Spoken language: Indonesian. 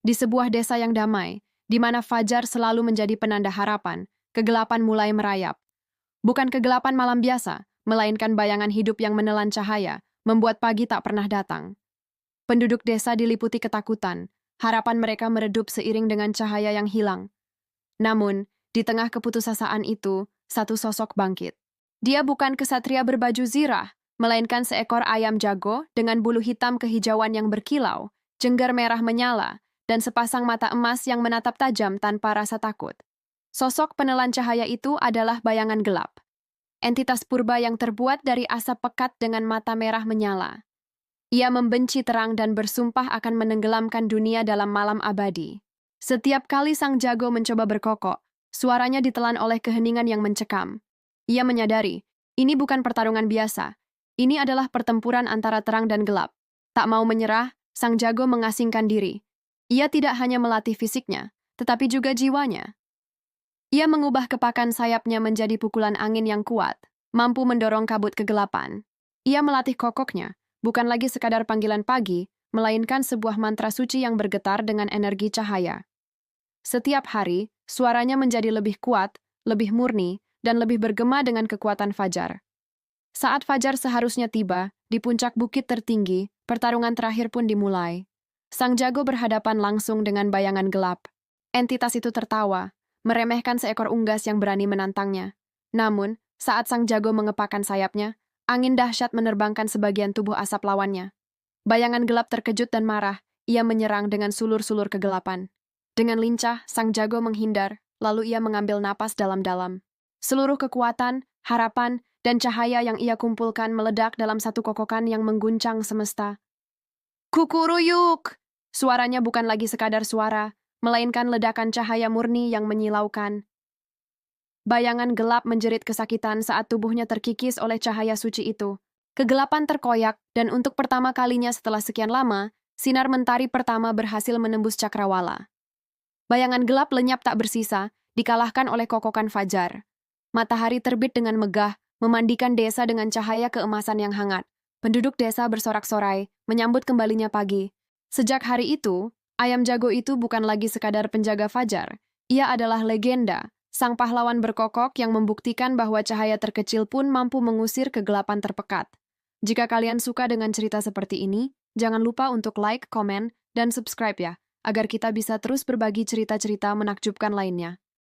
Di sebuah desa yang damai, di mana fajar selalu menjadi penanda harapan, kegelapan mulai merayap. Bukan kegelapan malam biasa, melainkan bayangan hidup yang menelan cahaya, membuat pagi tak pernah datang. Penduduk desa diliputi ketakutan, harapan mereka meredup seiring dengan cahaya yang hilang. Namun, di tengah keputusasaan itu, satu sosok bangkit. Dia bukan kesatria berbaju zirah, melainkan seekor ayam jago dengan bulu hitam kehijauan yang berkilau, jenggar merah menyala, dan sepasang mata emas yang menatap tajam tanpa rasa takut. Sosok penelan cahaya itu adalah bayangan gelap. Entitas purba yang terbuat dari asap pekat dengan mata merah menyala. Ia membenci terang dan bersumpah akan menenggelamkan dunia dalam malam abadi. Setiap kali sang jago mencoba berkokok, suaranya ditelan oleh keheningan yang mencekam. Ia menyadari, ini bukan pertarungan biasa. Ini adalah pertempuran antara terang dan gelap. Tak mau menyerah, sang jago mengasingkan diri. Ia tidak hanya melatih fisiknya, tetapi juga jiwanya. Ia mengubah kepakan sayapnya menjadi pukulan angin yang kuat, mampu mendorong kabut kegelapan. Ia melatih kokoknya, bukan lagi sekadar panggilan pagi, melainkan sebuah mantra suci yang bergetar dengan energi cahaya. Setiap hari, suaranya menjadi lebih kuat, lebih murni, dan lebih bergema dengan kekuatan fajar. Saat fajar seharusnya tiba, di puncak bukit tertinggi, pertarungan terakhir pun dimulai. Sang jago berhadapan langsung dengan bayangan gelap. Entitas itu tertawa, meremehkan seekor unggas yang berani menantangnya. Namun, saat sang jago mengepakkan sayapnya, angin dahsyat menerbangkan sebagian tubuh asap lawannya. Bayangan gelap terkejut dan marah, ia menyerang dengan sulur-sulur kegelapan. Dengan lincah, sang jago menghindar, lalu ia mengambil napas dalam-dalam. Seluruh kekuatan, harapan, dan cahaya yang ia kumpulkan meledak dalam satu kokokan yang mengguncang semesta. Kukuruyuk! Suaranya bukan lagi sekadar suara, melainkan ledakan cahaya murni yang menyilaukan. Bayangan gelap menjerit kesakitan saat tubuhnya terkikis oleh cahaya suci itu. Kegelapan terkoyak, dan untuk pertama kalinya setelah sekian lama, sinar mentari pertama berhasil menembus cakrawala. Bayangan gelap lenyap tak bersisa, dikalahkan oleh kokokan fajar. Matahari terbit dengan megah, memandikan desa dengan cahaya keemasan yang hangat. Penduduk desa bersorak-sorai, menyambut kembalinya pagi. Sejak hari itu, ayam jago itu bukan lagi sekadar penjaga fajar. Ia adalah legenda, sang pahlawan berkokok yang membuktikan bahwa cahaya terkecil pun mampu mengusir kegelapan terpekat. Jika kalian suka dengan cerita seperti ini, jangan lupa untuk like, komen, dan subscribe ya, agar kita bisa terus berbagi cerita-cerita menakjubkan lainnya.